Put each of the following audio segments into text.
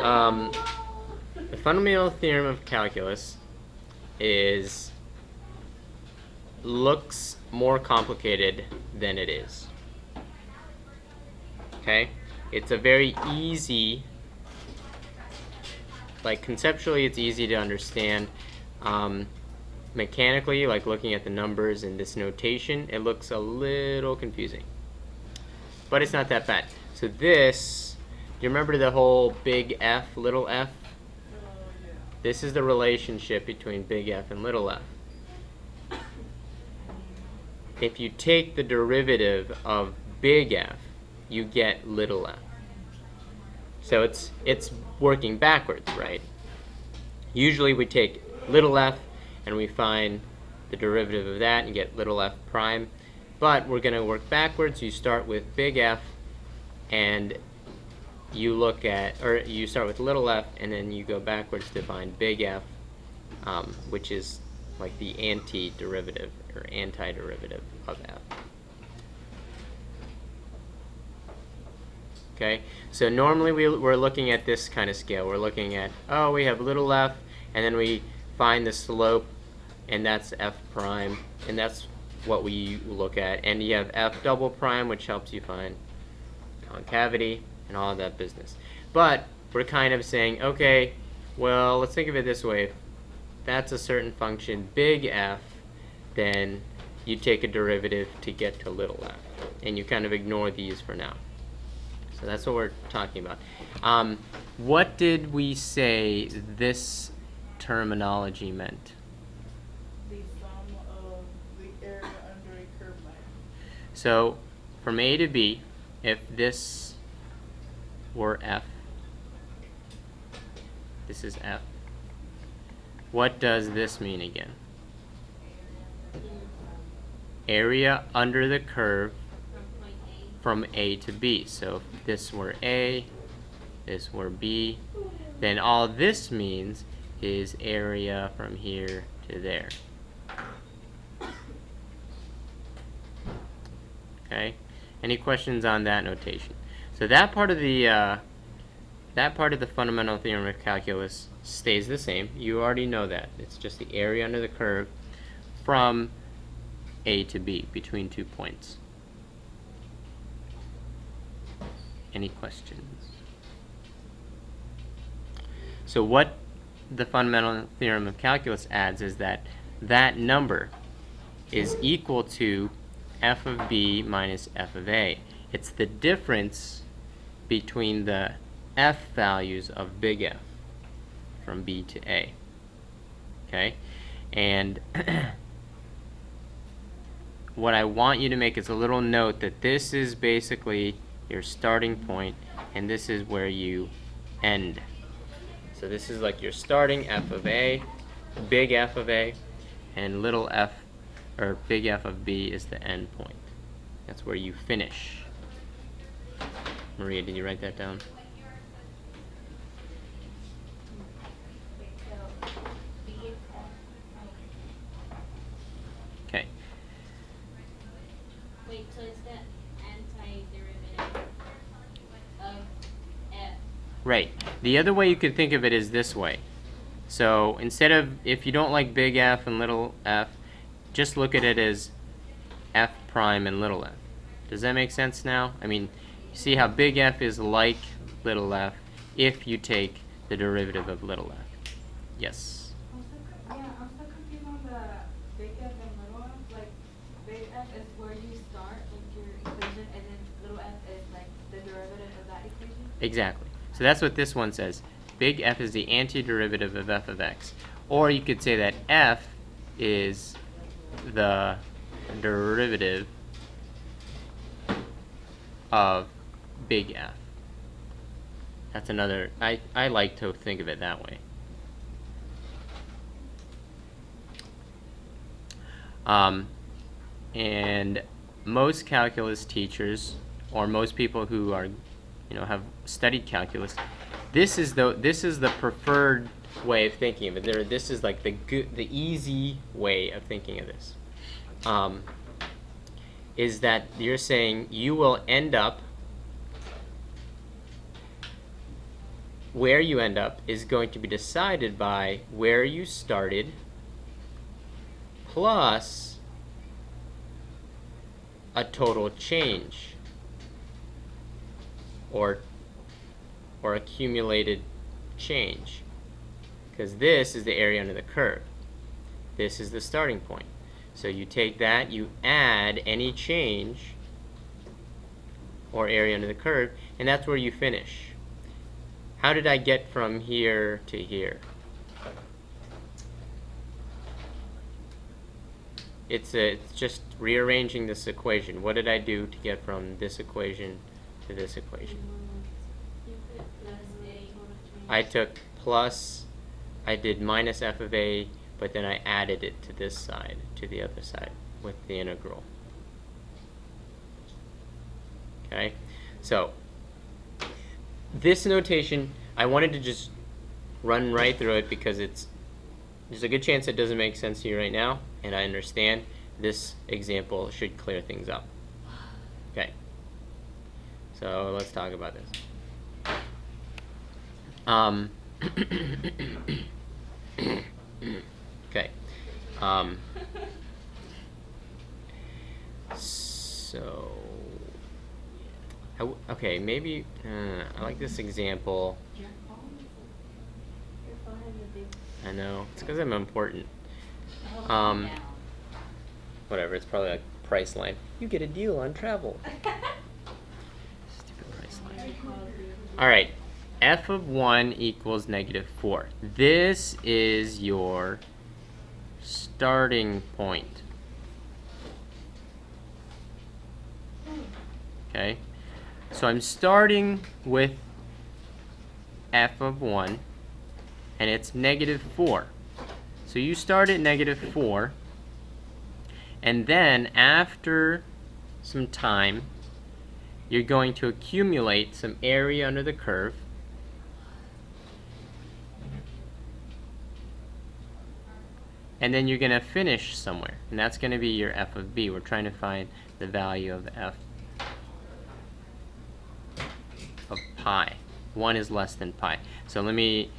The fundamental theorem of calculus looks more complicated than it is. Okay? It's a very easy, like conceptually it's easy to understand. Mechanically, like looking at the numbers and this notation, it looks a little confusing. But it's not that bad. So this, do you remember the whole big F, little f? This is the relationship between big F and little f. If you take the derivative of big F, you get little f. So it's working backwards, right? Usually we take little f and we find the derivative of that and get little f prime. But we're going to work backwards. You start with big F and you look at, or you start with little f and then you go backwards to find big F, which is like the antiderivative or antiderivative of f. Okay, so normally we're looking at this kind of scale. We're looking at, oh, we have little f, and then we find the slope, and that's f prime, and that's what we look at. And you have f double prime, which helps you find concavity and all of that business. But we're kind of saying, okay, well, let's think of it this way. If that's a certain function, big F, then you take a derivative to get to little f, and you kind of ignore these for now. So that's what we're talking about. What did we say this terminology meant? The sum of the area under a curved line. So from A to B, if this were F, this is F, what does this mean again? Area under the curve from A to B. So if this were A, this were B, then all this means is area from here to there. Okay? Any questions on that notation? So that part of the fundamental theorem of calculus stays the same. You already know that. It's just the area under the curve from A to B, between 2 points. Any questions? So what the fundamental theorem of calculus adds is that that number is equal to f of b minus f of a. It's the difference between the f values of big F from B to A. Okay? And what I want you to make is a little note that this is basically your starting point, and this is where you end. So this is like your starting f of a, big F of a, and little f, or big F of b is the end point. That's where you finish. Maria, did you write that down? Okay. Wait, so it's the antiderivative of f. Right. The other way you could think of it is this way. So instead of, if you don't like big F and little f, just look at it as f prime and little f. Does that make sense now? I mean, you see how big F is like little f if you take the derivative of little f. Yes? I'm so confused on the big F and little f. Like, big F is where you start, like your equation, and then little f is like the derivative of that equation? Exactly. So that's what this one says. Big F is the antiderivative of f of x. Or you could say that f is the derivative of big F. That's another, I like to think of it that way. And most calculus teachers, or most people who are, have studied calculus, this is the preferred way of thinking of it. This is like the easy way of thinking of this. Is that you're saying you will end up where you end up is going to be decided by where you started plus a total change or accumulated change, because this is the area under the curve. This is the starting point. So you take that, you add any change or area under the curve, and that's where you finish. How did I get from here to here? It's just rearranging this equation. What did I do to get from this equation to this equation? You put plus A. I took plus, I did minus f of a, but then I added it to this side, to the other side, with the integral. Okay? So, this notation, I wanted to just run right through it because there's a good chance it doesn't make sense to you right now, and I understand. This example should clear things up. Okay. So let's talk about this. Okay. So, okay, maybe I like this example. Your phone has a big. I know, it's because I'm important. Down. Whatever, it's probably like Priceline. You get a deal on travel. Stupid Priceline. Alright, f of 1 equals negative 4. This is your starting point. Okay, so I'm starting with f of 1, and it's negative 4. So you start at negative 4, and then after some time, you're going to accumulate some area under the curve. And then you're going to finish somewhere, and that's going to be your f of b. We're trying to find the value of f of pi. 1 is less than pi. So let me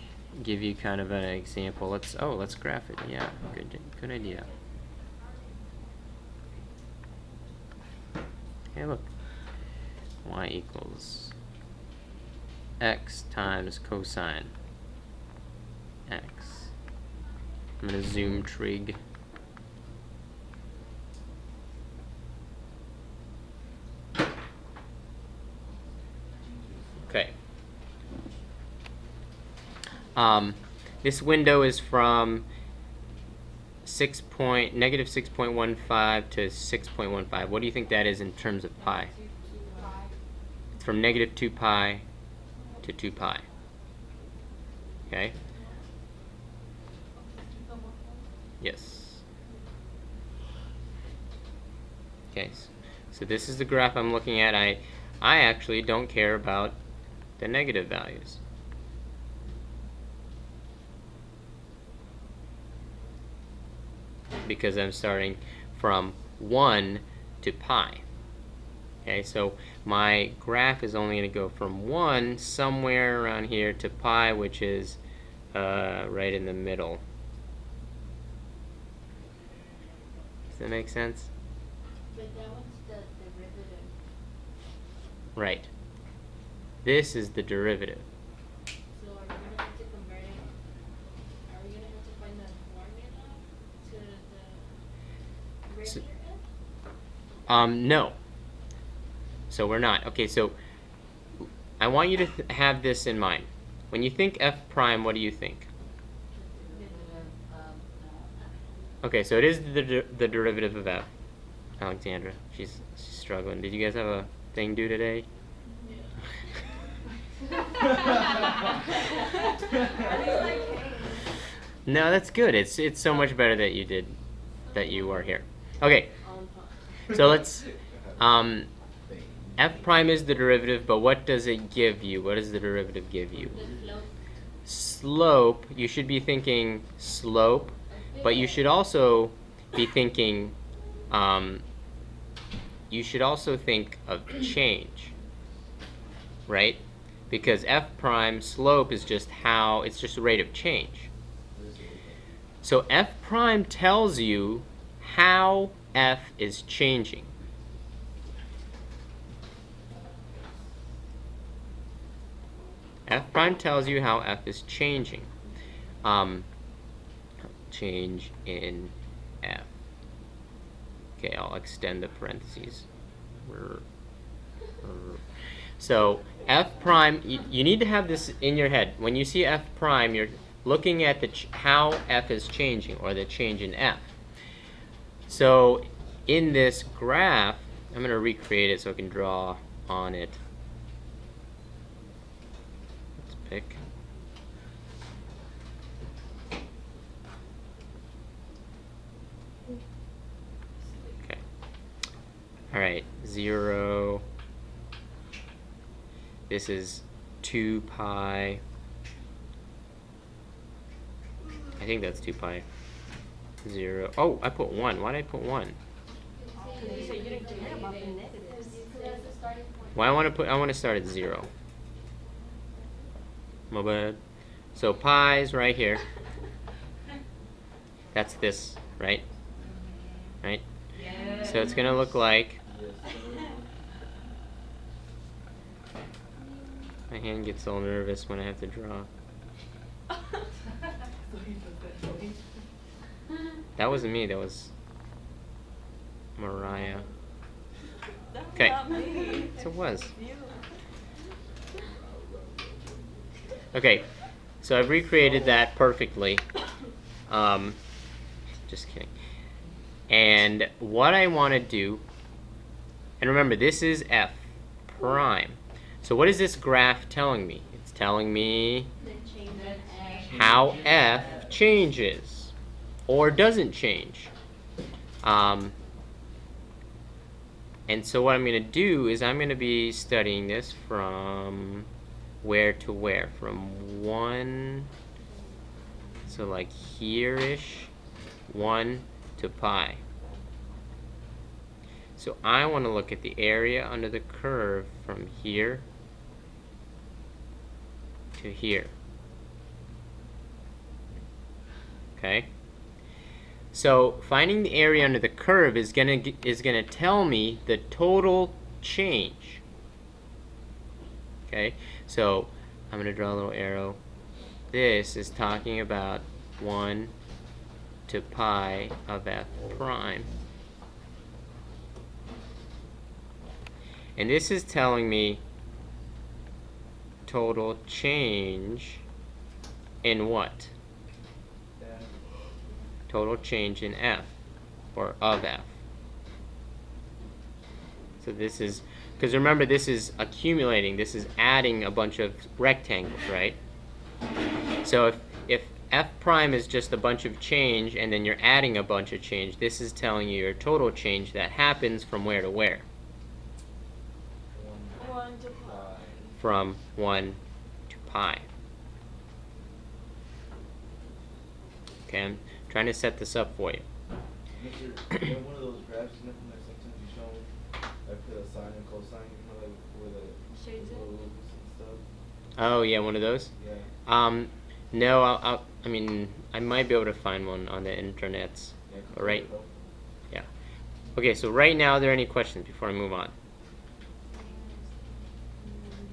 give you kind of an example. Let's graph it. Yeah, good idea. Hey, look. Y equals x times cosine x. I'm going to zoom trig. Okay. This window is from negative 6.15 to 6.15. What do you think that is in terms of pi? It's from negative 2 pi to 2 pi. Okay? Yes. Okay, so this is the graph I'm looking at. I actually don't care about the negative values. Because I'm starting from 1 to pi. Okay, so my graph is only going to go from 1 somewhere around here to pi, which is right in the middle. Does that make sense? But that one's the derivative. Right. This is the derivative. So are we gonna have to convert it? Are we gonna have to find the formula to the regular f? No. So we're not. Okay, so I want you to have this in mind. When you think f prime, what do you think? Okay, so it is the derivative of f. Alexandra, she's struggling. Did you guys have a thing due today? No, that's good. It's so much better that you are here. Okay, so let's f prime is the derivative, but what does it give you? What does the derivative give you? The slope. Slope. You should be thinking slope, but you should also be thinking. You should also think of change, right? because f prime slope is just how, it's just the rate of change. So f prime tells you how f is changing. F prime tells you how f is changing. Change in f. Okay, I'll extend the parentheses. So f prime, you need to have this in your head. When you see f prime, you're looking at the how f is changing, or the change in f. So in this graph, I'm going to recreate it so I can draw on it. Let's pick. Okay. All right, 0. This is 2 pi. I think that's 2 pi. 0. Oh, I put 1. Why did I put 1? You said you didn't care about the negatives. That's the starting point. Well, I want to start at 0. My bad. So pi's right here. That's this, right? Right? Yes. So it's gonna look like, my hand gets so nervous when I have to draw. That wasn't me, that was Mariah. Okay. Yes, it was. Okay, so I've recreated that perfectly. Just kidding. And what I want to do, and remember, this is f prime. So what is this graph telling me? It's telling me The change in f. how f changes or doesn't change. And so what I'm going to do is I'm going to be studying this from where to where? From 1, so like here-ish, 1 to pi. So I want to look at the area under the curve from here to here. Okay? So finding the area under the curve is gonna tell me the total change. Okay? So I'm gonna draw a little arrow. This is talking about 1 to pi of f prime. And this is telling me total change in what? Total change in f, or of f. So this is, because remember, this is accumulating, this is adding a bunch of rectangles, right? So if f prime is just a bunch of change and then you're adding a bunch of change, this is telling you your total change that happens from where to where? 1 to pi. From 1 to pi. Okay, I'm trying to set this up for you. Mister, you know one of those graphs, you know, like sometimes you show them, I put a sine and cosine, you know, like where the Shades it? little loops and stuff. Oh yeah, one of those? Yeah. No, I mean, I might be able to find one on the internets. Yeah, All right. help. Yeah. Okay, so right now, are there any questions before I move on?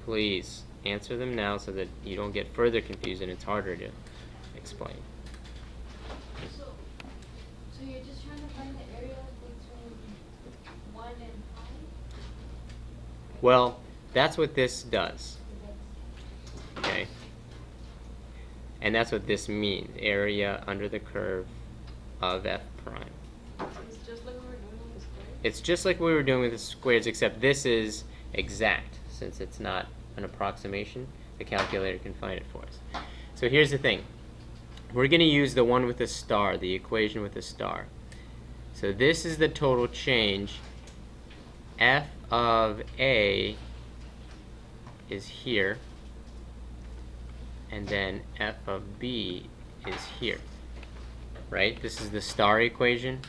Please answer them now so that you don't get further confused and it's harder to explain. So you're just trying to find the area between 1 and pi? Well, that's what this does. Okay? And that's what this means, area under the curve of f prime. It's just like we were doing with the square. It's just like we were doing with the squares, except this is exact. Since it's not an approximation, the calculator can find it for us. So here's the thing. We're going to use the one with the star, the equation with the star. So this is the total change. F of A is here, and then f of B is here. Right? This is the star equation.